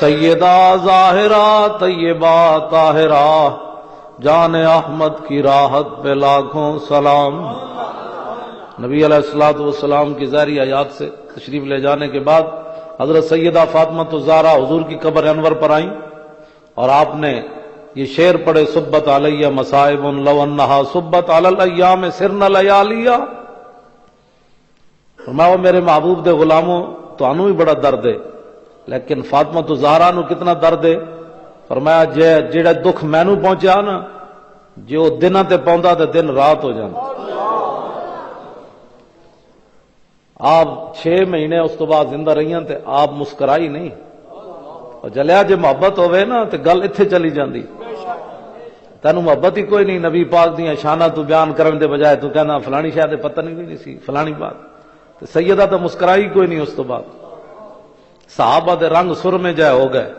سیدہ ظاہرہ طیبہ طاہرہ جان احمد کی راحت پہ لاکھوں سلام۔ نبی علیہ الصلوۃ والسلام کی ظاہری آیات سے تشریف لے جانے کے بعد حضرت سیدہ فاطمہ الزہرا حضور کی قبر انور پر آئیں اور آپ نے یہ شعر پڑھے، صبت علیہ مصائب لو انہا صبت علی الایام سرن لیالیہ۔ فرمایا میرے محبوب دے غلاموں تانوں بھی بڑا درد ہے، لیکن فاطمہ الزہرا نو کتنا درد ہے؟ فرمایا جیڑا دکھ مینوں پہنچیا نا، جو دناں تے پوندا تے دن رات ہو جاندا۔ آپ 6 مہینے اس تو بعد زندہ رہیاں تے آپ مسکرائی نہیں، اور جلیا جے محبت ہوئے نا تے گل اتھے چلی جاندی۔ تینوں محبت ہی کوئی نہیں، نبی پاک دیاں شاناں تو بیان کرن دے بجائے تو کہنا فلانی شاہ تے پتہ نہیں سی فلانی بات، تے سیدہ تو مسکرائی کوئی نہیں اس تو بعد۔ صحابہ دے رنگ سر میں جائے ہو گئے،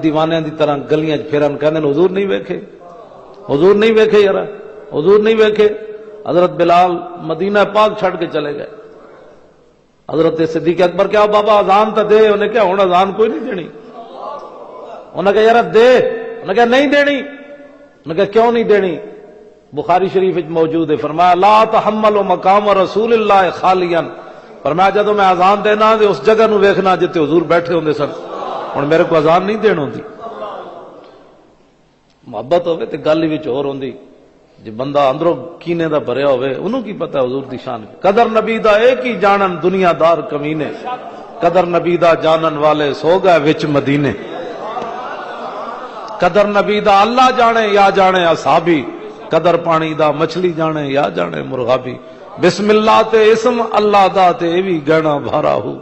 دیوانے دی طرح گلیاں پھرن کہندے حضور نہیں ویکھے، حضور نہیں ویکھے یار، حضور نہیں ویکھے۔ حضرت بلال مدینہ پاک چھڑ کے چلے گئے۔ حضرت صدیق اکبر کیا بابا اذان تو دے، انہیں کیا ہوں اذان کوئی نہیں دینی؟ انہیں کہا یار دے، انہیں کہا نہیں دینی، انہیں کہا کیوں نہیں دینی؟ بخاری شریف موجود ہے، فرمایا لا تحمل مقام رسول اللہ خالیا، فرمایا جدو میں اذان دینا تے اس جگہ نو ویکھنا جتے حضور بیٹھے ہوندے سن، ہن میرے کو اذان نہیں دین ہوندی۔ محبت ہوے تے گل وچ ہور ہوندی، جے بندہ اندروں کینے دا بھریا ہوئے انہوں کی پتہ حضور دی شان۔ قدر نبی دا ایک ہی جانن دنیا دار کمینے، قدر نبی دا جانن والے سو گئے وچ مدینے۔ قدر نبی دا اللہ جانے یا جانے اصحابی، قدر پانی دا مچھلی جانے یا جانے مرغابی۔ بسم اللہ تے اسم اللہ دا تے ایوی گہنا بھارا ہو۔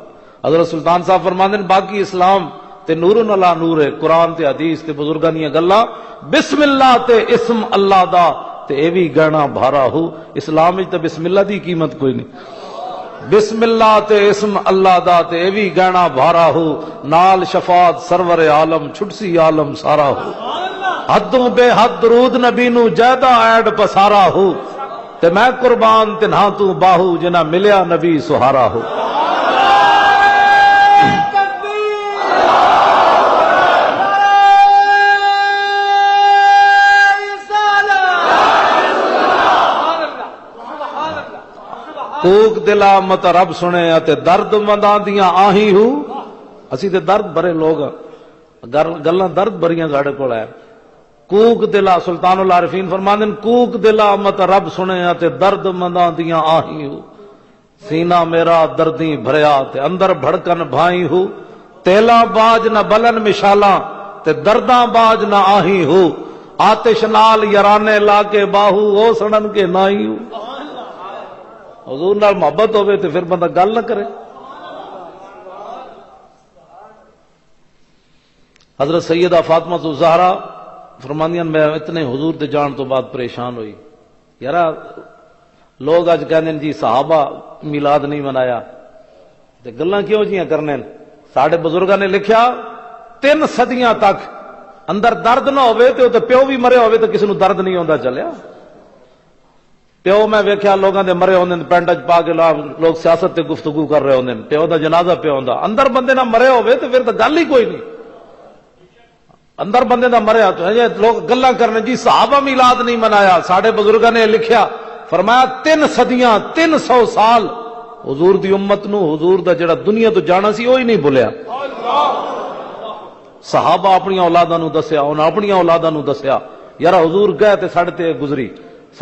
حضرت سلطان صاحب فرماندے ہیں باقی اسلام تے نور علی نور ہے، قرآن تے حدیث تے بزرگاں دیاں گلاں، بسم اللہ تے اسم اللہ دا تے ایوی گہنا بھارا ہو۔ اسلام وچ تے بسم اللہ دی قیمت کوئی نہیں، بسم اللہ تے اسم اللہ دا تے ایوی گہنا بھارا ہو، نال شفاعت سرور عالم چھٹسی عالم سارا ہو۔ حدوں بے حد درود نبی نو جیدہ ایڈ پسارا ہو، تے میں قربان تنہا تو باہو جنہ ملیا نبی سہارا ہو۔ کوک دلا مت رب سنے تے درد منداں دیاں آہی ہو۔ اسی تے درد بھرے لوگ، گلاں درد بھریاں ساڈے کول ہے۔ کوک دلا سلطان العارفین فرماندے ہیں کوک دلا مت رب سنے تے درد منداں دیاں آہی ہو، سینہ میرا دردیں بھریا تے اندر بھڑکن بھائی ہو، تیلا باج نہ بلن مشالاں تے درداں باج نہ آہی ہو، آتش نال یرانے لا کے باہو او سڑن کے نائی ہو۔ حضور نال محبت ہوئے تو پھر بندہ گل نہ کرے۔ حضرت سیدہ فاطمہ الزہرا فرماندیاں میں اتنے حضور دے جان تو بعد پریشان ہوئی، یار لوگ اج کہندے جی صحابہ میلاد نہیں منایا تے گلاں کیوں جیاں کرنے؟ ساڈے بزرگاں نے لکھیا 3 صدیاں تک اندر درد نہ ہوئے تے پیو بھی مرے ہوئے تو کسی نو درد نہیں ہوندا چلیا۔ پیو میں ویکھیا لوگاں دے مرے ہوندے پینڈ چ پا کے لوگ سیاست تے گفتگو کر رہے ہوندے، پیو دا جنازہ پہ ہوندا، اندر بندے نہ مرے ہوئے تو پھر تو گل ہی کوئی نہیں۔ اندر بندے دا مریا تو لوگ گلاں کرنے جی صحابہ میلاد نہیں منایا۔ ساڈے بزرگاں نے لکھیا فرمایا 3 صدیاں 300 سال حضور دی امت نو حضور دا جڑا دنیا تو جانا سی وہی نہیں بھولیا۔ صحابہ اپنی اولاداں نو دسیا، انہاں اپنی اولاداں نو دسیا یار حضور گئے تے ساڈے تے گزری،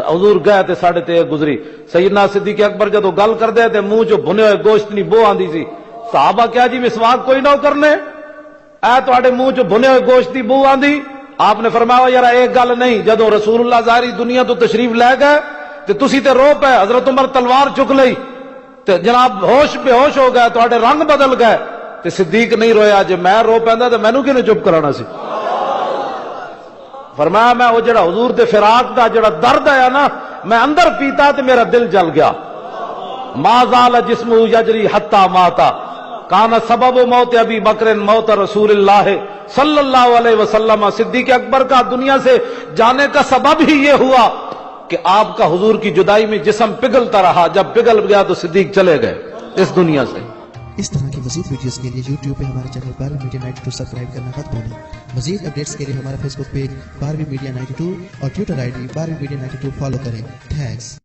حضور گئے تے ساڈے تے گزری۔ سیدنا صدیق اکبر جدو گل کردے تے منہ چ بھنے ہوئے گوشت نہیں بو آندی سی۔ صحابہ کیا جی مسواک کوئی نہ کرنے، اے تواڈے منہ چ بھنے ہوئے گوشت دی بو آندی؟ آپ نے فرمایا یار ایک گل نہیں، جدو رسول اللہ ظاہری دنیا تو تشریف لے گئے تے تسی تے رو پے، حضرت عمر تلوار چک لئی تے جناب ہوش بے ہوش ہو گئے، تواڈے رنگ بدل گئے تے صدیق نہیں رویا۔ جے میں رو پیندا تے مینوں کینے چپ کرانا سی؟ فرمایا میں وہ جڑا حضور دے فراق دا جڑا درد آیا نا میں اندر پیتا تے میرا دل جل گیا۔ ما زال جسمہ یجری حتی ماتا کان سبب موت ابی بکر موت رسول اللہ صلی اللہ علیہ وسلم۔ صدیق اکبر کا دنیا سے جانے کا سبب ہی یہ ہوا کہ آپ کا حضور کی جدائی میں جسم پگھلتا رہا، جب پگھل گیا تو صدیق چلے گئے اس دنیا سے۔ اس طرح کی مزید ویڈیوز کے لیے یوٹیوب پہ ہمارے چینل 12 میڈیا 92 سبسکرائب کرنا مت بھولیں. مزید اپڈیٹس کے لیے ہمارا فیس بک پیج 12 میڈیا 92 اور ٹویٹر ID 12 میڈیا 92 فالو کریں. تھینکس.